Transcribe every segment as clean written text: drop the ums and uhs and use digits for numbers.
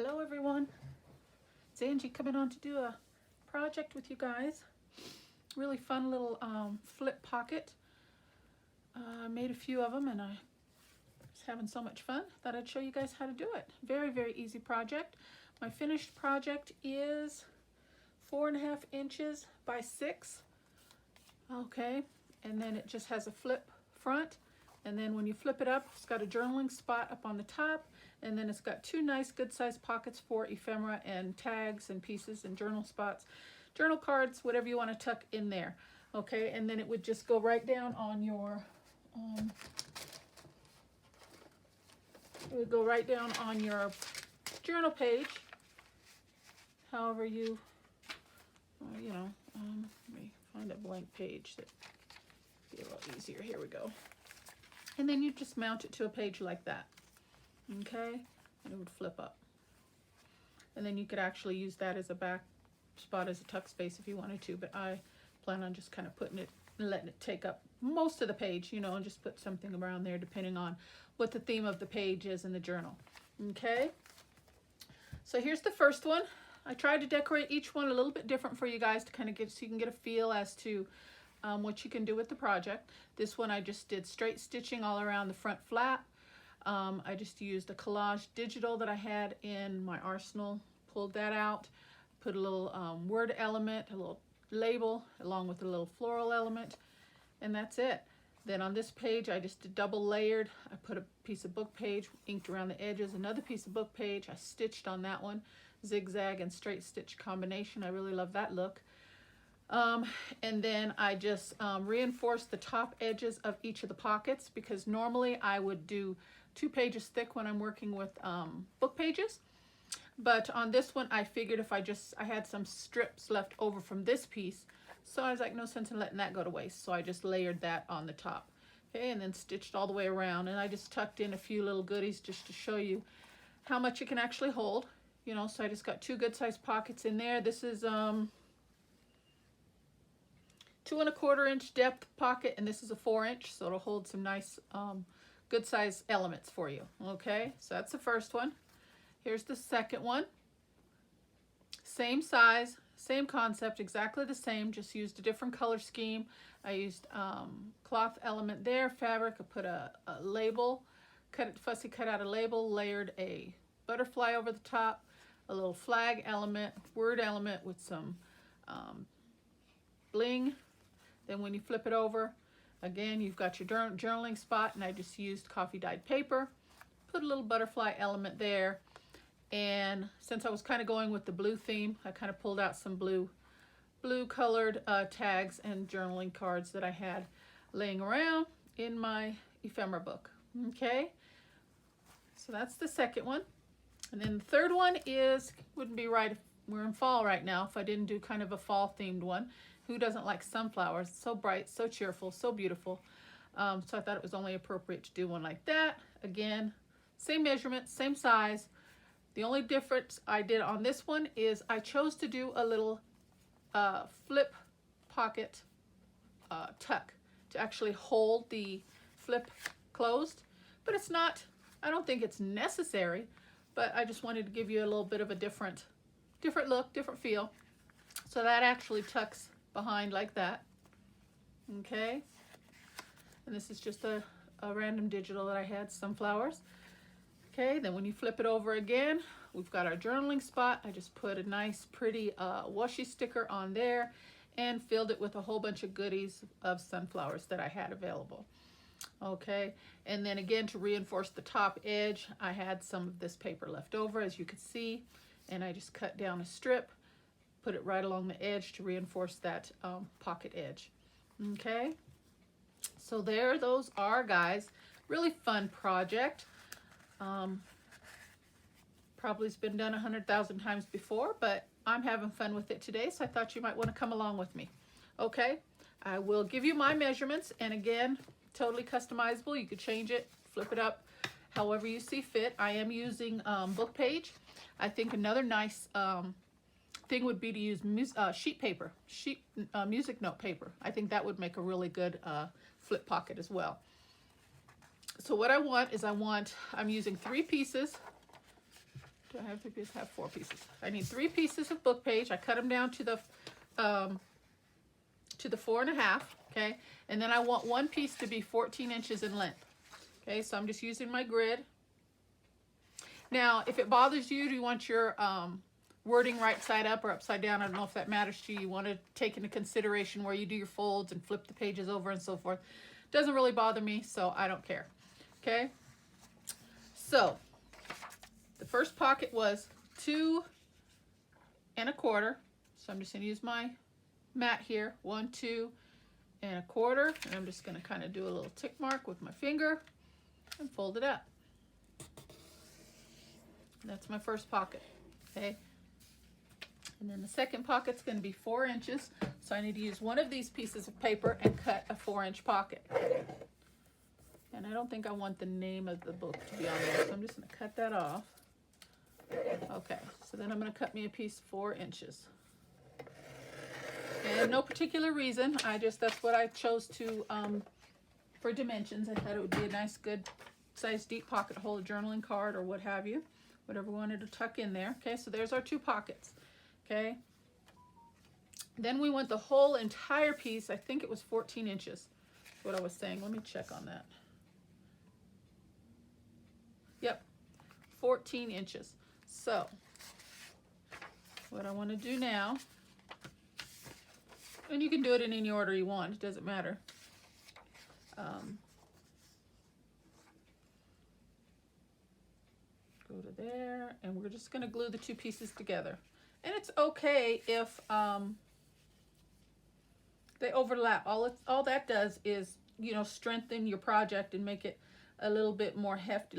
Hello everyone, it's Angie coming on to do a project with you guys. Really fun little flip pocket. I made a few of them and I was having so much fun. Thought I'd show you guys how to do it. Very easy project. My finished project is 4.5 inches by 6. Okay, and then it just has a flip front. And then when you flip it up, it's got a journaling spot up on the top, and then it's got two nice good sized pockets for ephemera and tags and pieces and journal spots, journal cards, whatever you want to tuck in there. Okay, and then it would just go right down on your, it would go right down on your journal page, however you, let me find a blank page that would be a little easier. Here we go. And then you just mount it to a page like that, okay? And it would flip up. And then you could actually use that as a back spot as a tuck space if you wanted to, but I plan on just kind of putting it and letting it take up most of the page, you know, and just put something around there depending on what the theme of the page is in the journal, okay? So here's the first one. I tried to decorate each one a little bit different for you guys to kind of get, so you can get a feel as to what you can do with the project. This one I just did straight stitching all around the front flap. I just used a collage digital that I had in my arsenal, pulled that out, put a little word element, a little label, along with a little floral element, and that's it. Then on this page I just did double layered. I put a piece of book page, inked around the edges, another piece of book page. I stitched on that one, zigzag and straight stitch combination. I really love that look. And then I just reinforced the top edges of each of the pockets, because normally I would do 2 pages thick when I'm working with book pages. But on this one, I figured if I had some strips left over from this piece, so I was like, no sense in letting that go to waste. So I just layered that on the top. Okay, and then stitched all the way around. And I just tucked in a few little goodies just to show you how much it can actually hold. You know, so I just got 2 good sized pockets in there. This is 2¼ inch depth pocket, and this is a 4 inch, so it'll hold some nice good size elements for you. Okay, so that's the first one. Here's the second one. Same size, same concept, exactly the same, just used a different color scheme. I used cloth element there, fabric. I put a label, fussy cut out a label, layered a butterfly over the top, a little flag element, word element with some bling. Then when you flip it over, again, you've got your journaling spot, and I just used coffee dyed paper, put a little butterfly element there. And since I was kind of going with the blue theme, I kind of pulled out some blue colored tags and journaling cards that I had laying around in my ephemera book. Okay, so that's the second one. And then the third one wouldn't be right if we're in fall right now if I didn't do kind of a fall themed one. Who doesn't like sunflowers? So bright, so cheerful, so beautiful. So I thought it was only appropriate to do one like that. Again, same measurement, same size. The only difference I did on this one is I chose to do a little flip pocket tuck to actually hold the flip closed. But it's not, I don't think it's necessary, but I just wanted to give you a little bit of a different look, different feel. So that actually tucks behind like that. Okay, and this is just a random digital that I had, sunflowers. Okay, then when you flip it over again, we've got our journaling spot. I just put a nice pretty washi sticker on there and filled it with a whole bunch of goodies of sunflowers that I had available. Okay, and then again, to reinforce the top edge, I had some of this paper left over, as you can see, and I just cut down a strip, put it right along the edge to reinforce that pocket edge. Okay, so there those are, guys. Really fun project. Probably has been done 100,000 times before, but I'm having fun with it today, so I thought you might want to come along with me. Okay, I will give you my measurements, and again, totally customizable. You could change it, flip it up however you see fit. I am using book page. I think another nice thing would be to use sheet paper, music note paper. I think that would make a really good flip pocket as well. So what I want is I'm using 3 pieces Do I have 3 pieces? I have 4 pieces. I need 3 pieces of book page. I cut them down to the 4.5, okay? And then I want one piece to be 14 inches in length. Okay, so I'm just using my grid. Now, if it bothers you, do you want your wording right side up or upside down? I don't know if that matters to you. You want to take into consideration where you do your folds and flip the pages over and so forth. Doesn't really bother me, so I don't care. Okay, so the first pocket was 2 1/4. So I'm just going to use my mat here, 1 2 1/4, and I'm just going to kind of do a little tick mark with my finger and fold it up. That's my first pocket. Okay, and then the second pocket's going to be 4 inches, so I need to use one of these pieces of paper and cut a 4-inch pocket. And I don't think I want the name of the book to be on there, so I'm just going to cut that off. Okay, so then I'm going to cut me a piece 4 inches. And no particular reason, that's what I chose to, for dimensions. I thought it would be a nice, good size deep pocket to hold a journaling card or what have you. Whatever we wanted to tuck in there. Okay, so there's our 2 pockets. Okay, then we want the whole entire piece. I think it was 14 inches. That's what I was saying. Let me check on that. Yep, 14 inches. So what I want to do now, and you can do it in any order you want, it doesn't matter. Go to there, and we're just going to glue the 2 pieces together. And it's okay if they overlap. All that does is, you know, strengthen your project and make it a little bit more heft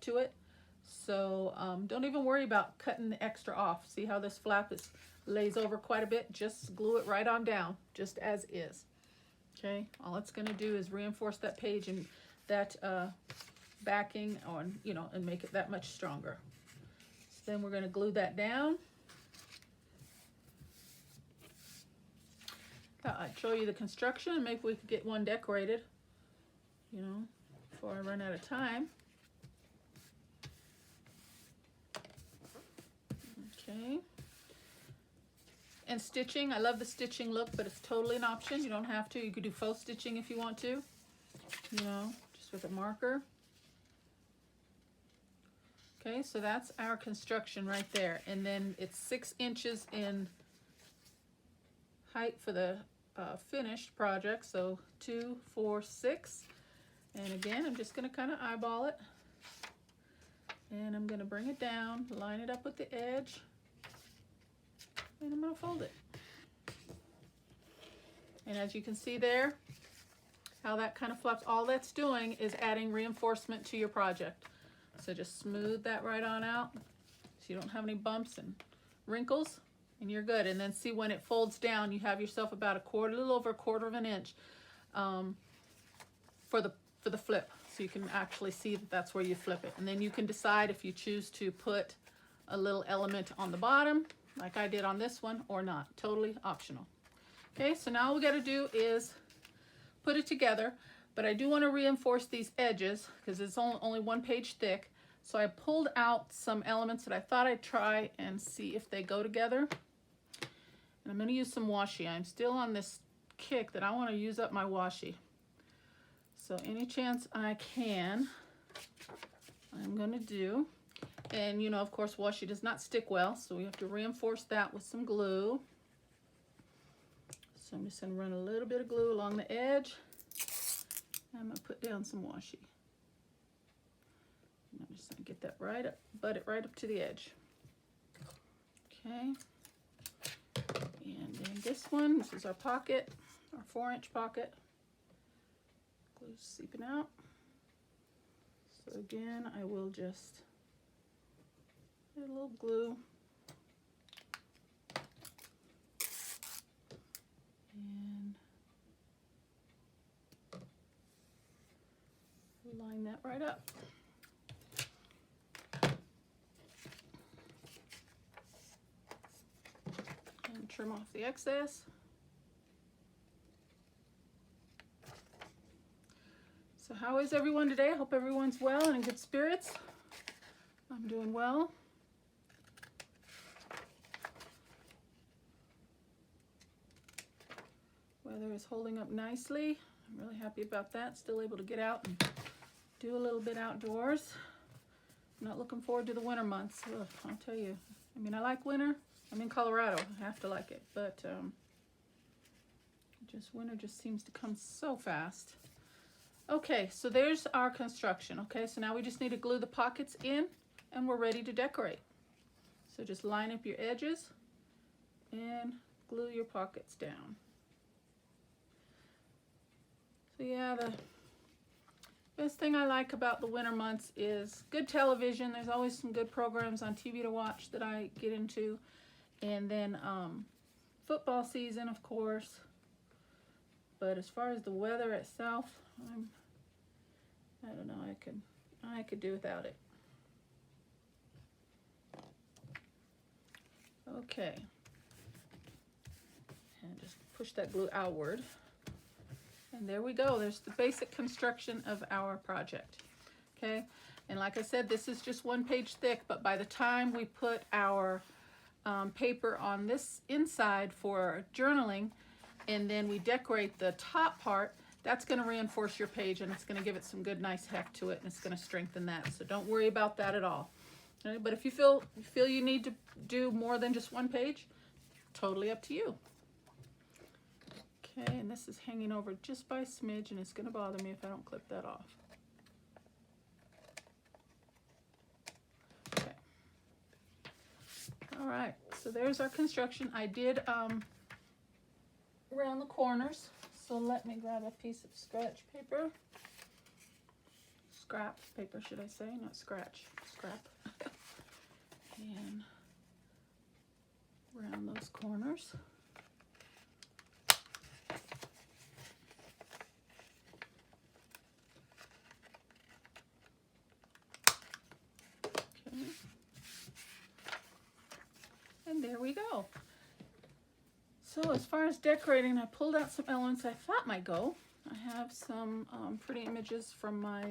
to it. So don't even worry about cutting the extra off. See how this flap lays over quite a bit? Just glue it right on down, just as is. Okay, all it's going to do is reinforce that page and that backing on, you know, and make it that much stronger. So then we're going to glue that down. I'd show you the construction, and maybe we could get one decorated, you know, before I run out of time. Okay. And stitching, I love the stitching look, but it's totally an option. You don't have to. You could do faux stitching if you want to, you know, just with a marker. Okay, so that's our construction right there. And then it's 6 inches in height for the finished project. So 2, 4, 6. And again, I'm just going to kind of eyeball it. And I'm going to bring it down, line it up with the edge. And I'm going to fold it. And as you can see there, how that kind of flaps, all that's doing is adding reinforcement to your project. So just smooth that right on out so you don't have any bumps and wrinkles, and you're good. And then see, when it folds down, you have yourself about a little over 1/4 of an inch for the flip. So you can actually see that that's where you flip it. And then you can decide if you choose to put a little element on the bottom, like I did on this one, or not. Totally optional. Okay, so now all we got to do is put it together. But I do want to reinforce these edges because it's only 1 page thick. So I pulled out some elements that I thought I'd try and see if they go together. And I'm going to use some washi. I'm still on this kick that I want to use up my washi. So any chance I can, I'm going to do. And you know, of course, washi does not stick well, so we have to reinforce that with some glue. So I'm just going to run a little bit of glue along the edge. I'm going to put down some washi. And I'm just going to get that right up, butt it right up to the edge. Okay. And then this one, this is our pocket, our 4-inch pocket. Glue's seeping out. So again, I will just add a little glue. And line that right up. And trim off the excess. So how is everyone today? I hope everyone's well and in good spirits. I'm doing well. Weather is holding up nicely. I'm really happy about that. Still able to get out and do a little bit outdoors. I'm not looking forward to the winter months. Ugh, I'll tell you. I mean, I like winter. I'm in Colorado. I have to like it. But just winter just seems to come so fast. Okay, so there's our construction. Okay, so now we just need to glue the pockets in and we're ready to decorate. So just line up your edges and glue your pockets down. So yeah, the best thing I like about the winter months is good television. There's always some good programs on TV to watch that I get into. And then football season, of course. But as far as the weather itself, I don't know, I could do without it. Okay. And just push that glue outward. And there we go. There's the basic construction of our project. Okay. And like I said, this is just 1 page thick, but by the time we put our paper on this inside for journaling, and then we decorate the top part, that's going to reinforce your page and it's going to give it some good, nice heft to it, and it's going to strengthen that. So don't worry about that at all. Okay? But if you feel you need to do more than just 1 page, totally up to you. Okay, and this is hanging over just by a smidge, and it's going to bother me if I don't clip that off. Okay. All right, so there's our construction. I did around the corners, so let me grab a piece of scratch paper. Scrap paper, should I say? Not scratch, scrap. And around those corners. And there we go. So as far as decorating, I pulled out some elements I thought might go. I have some pretty images from my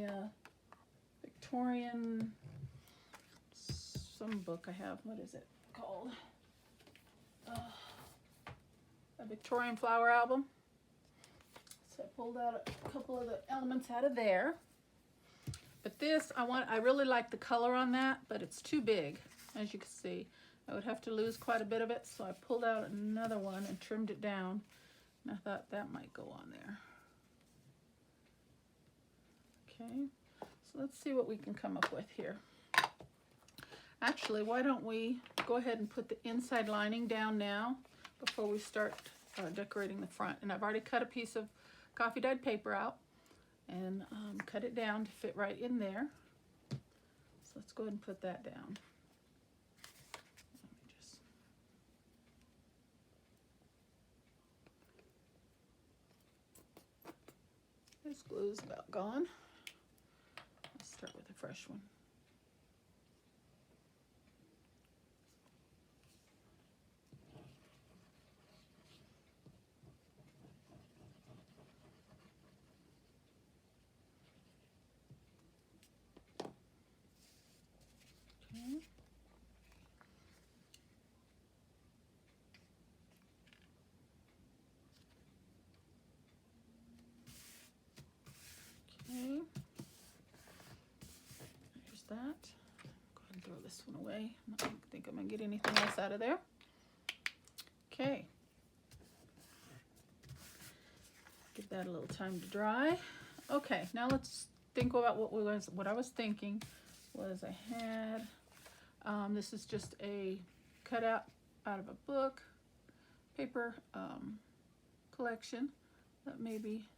Victorian, some book I have. What is it called? A Victorian flower album. So I pulled out a couple of the elements out of there. But this, I really like the color on that, but it's too big, as you can see. I would have to lose quite a bit of it, so I pulled out another one and trimmed it down. And I thought that might go on there. Okay, so let's see what we can come up with here. Actually, why don't we go ahead and put the inside lining down now before we start decorating the front. And I've already cut a piece of coffee dyed paper out and cut it down to fit right in there. So let's go ahead and put that down. This glue is about gone. Let's start with a fresh one. Okay. Okay, there's that. Go ahead and throw this one away. I don't think I'm gonna get anything else out of there. Okay, give that a little time to dry. Okay, now let's think about what I was thinking was I had, this is just a cutout out of a book, paper collection, that maybe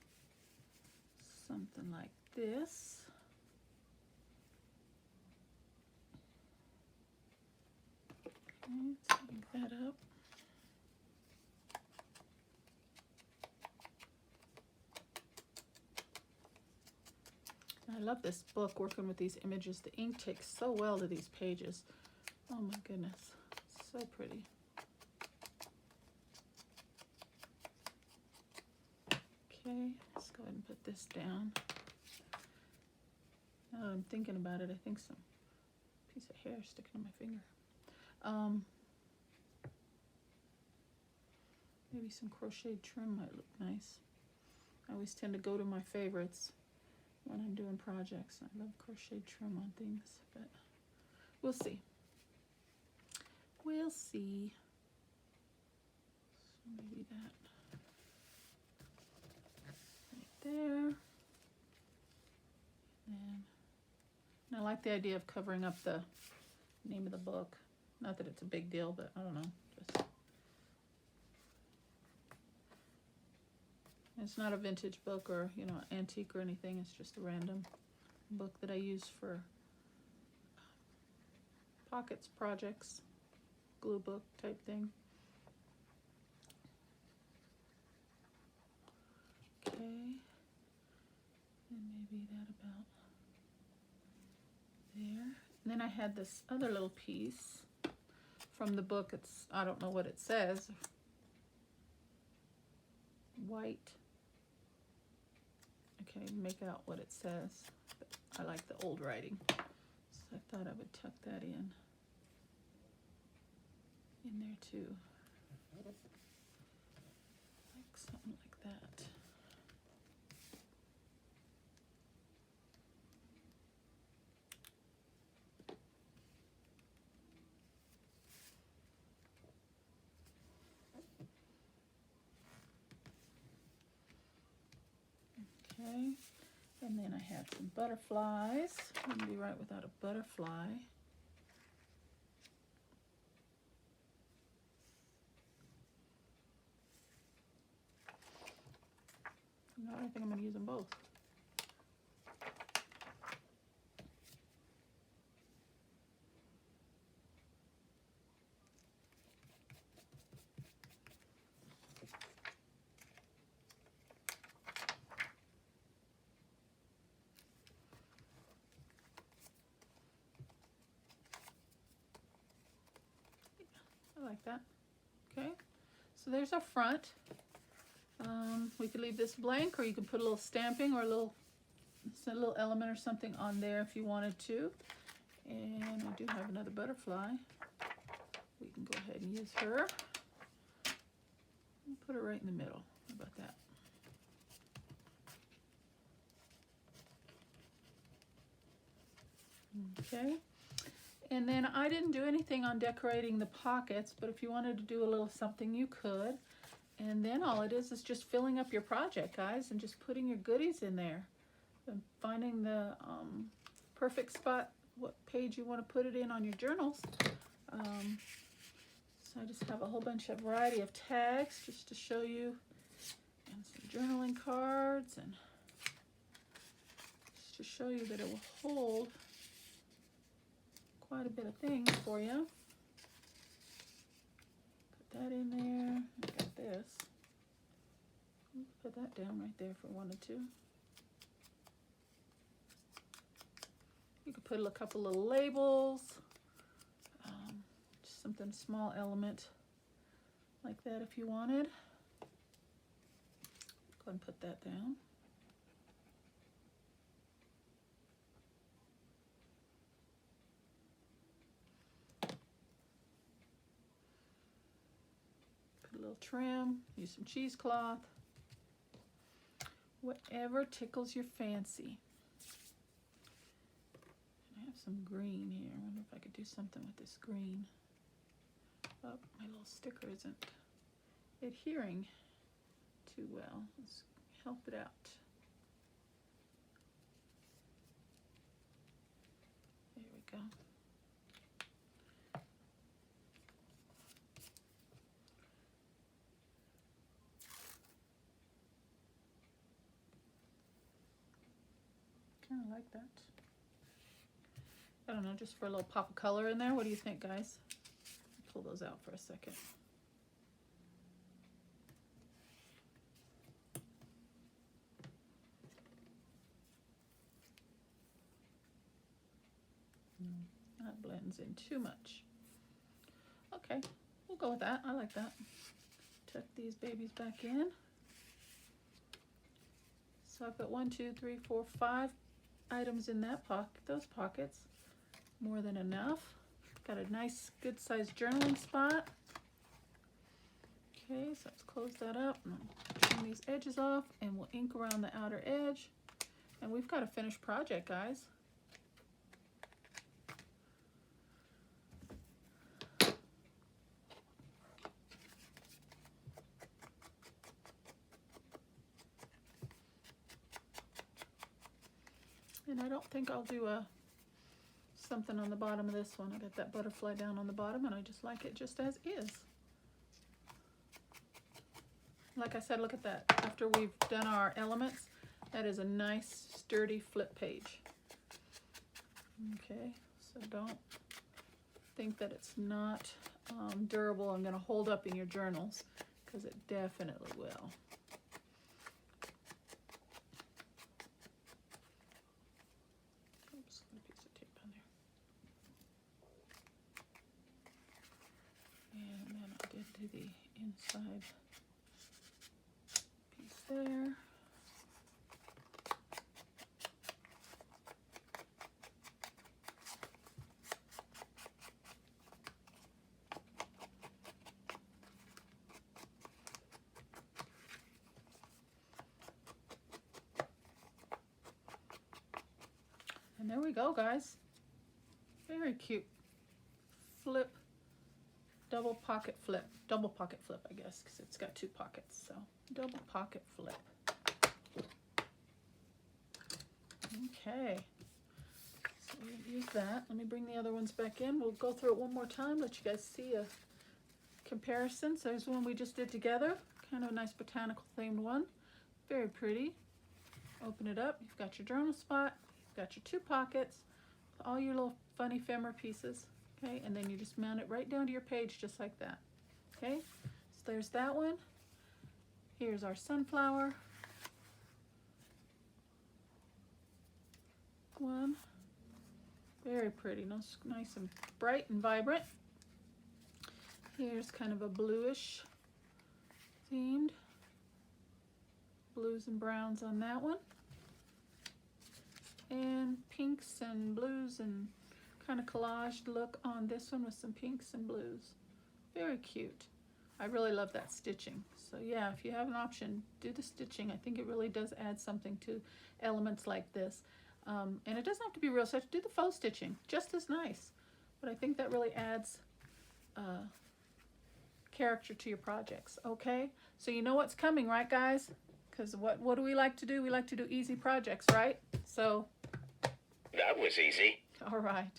something like this. Okay, let's link that up. I love this book, working with these images. The ink takes so well to these pages. Oh my goodness, so pretty. Okay, let's go ahead and put this down. Now I'm thinking about it, I think some piece of hair sticking on my finger. Maybe some crocheted trim might look nice. I always tend to go to my favorites when I'm doing projects. I love crocheted trim on things, but we'll see. We'll see. So maybe that right there. And I like the idea of covering up the name of the book. Not that it's a big deal, but I don't know. Just, it's not a vintage book or, you know, antique or anything. It's just a random book that I use for pockets, projects, glue book type thing. Okay. And maybe that about there. And then I had this other little piece from the book. It's, I don't know what it says. White. I can't make out what it says, but I like the old writing. So I thought I would tuck that in there too. Like something like that. Okay, and then I had some butterflies. Wouldn't be right without a butterfly. No, I don't think I'm going to use them both. I like that. Okay, so there's our front. We could leave this blank, or you could put a little stamping or a little element or something on there if you wanted to. And we do have another butterfly. We can go ahead and use her. And put her right in the middle. How about that? Okay. And then I didn't do anything on decorating the pockets, but if you wanted to do a little something, you could. And then all it is just filling up your project, guys, and just putting your goodies in there. And finding the perfect spot, what page you want to put it in on your journals. So I just have a whole bunch of variety of tags just to show you. And some journaling cards, and just to show you that it will hold quite a bit of things for you. Put that in there. I got this. Put that down right there if we wanted to. You could put a couple little labels, just something small element like that if you wanted. Go ahead and put that down. Put a little trim, use some cheesecloth, whatever tickles your fancy. I have some green here. I wonder if I could do something with this green. Oh, my little sticker isn't adhering too well. Let's help it out. There we go. Kind of like that. I don't know, just for a little pop of color in there. What do you think, guys? Pull those out for a second. That blends in too much. Okay, we'll go with that. I like that. Tuck these babies back in. So I've got 1, 2, 3, 4, 5 items in that pocket, those pockets. More than enough. Got a nice good sized journaling spot. Okay, so let's close that up and trim these edges off, and we'll ink around the outer edge. And we've got a finished project, guys. And I don't think I'll do something on the bottom of this one. I got that butterfly down on the bottom, and I just like it just as is. Like I said, look at that. After we've done our elements, that is a nice sturdy flip page. Okay, so don't think that it's not durable and going to hold up in your journals, because it definitely will. Oops, got a piece of tape on there. And then I'll get to the inside piece there. And there we go, guys. Very cute. Flip, double pocket flip. Double pocket flip, I guess, because it's got 2 pockets. So, double pocket flip. Okay. So we'll use that. Let me bring the other ones back in. We'll go through it one more time, let you guys see a comparison. So there's one we just did together. Kind of a nice botanical themed one. Very pretty. Open it up. You've got your journal spot. Got your 2 pockets, all your little funny ephemera pieces, okay, and then you just mount it right down to your page just like that, okay. So there's that one. Here's our sunflower one. Very pretty, nice and bright and vibrant. Here's kind of a bluish themed, blues and browns on that one. And pinks and blues and kind of collaged look on this one with some pinks and blues. Very cute. I really love that stitching. So yeah, if you have an option, do the stitching. I think it really does add something to elements like this. And it doesn't have to be real stitch. Do the faux stitching, just as nice. But I think that really adds character to your projects. Okay, so you know what's coming, right, guys? Because what do we like to do? We like to do easy projects, right? So that was easy. All right.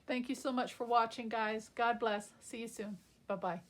Thank you so much for watching, guys. God bless. See you soon. Bye-bye.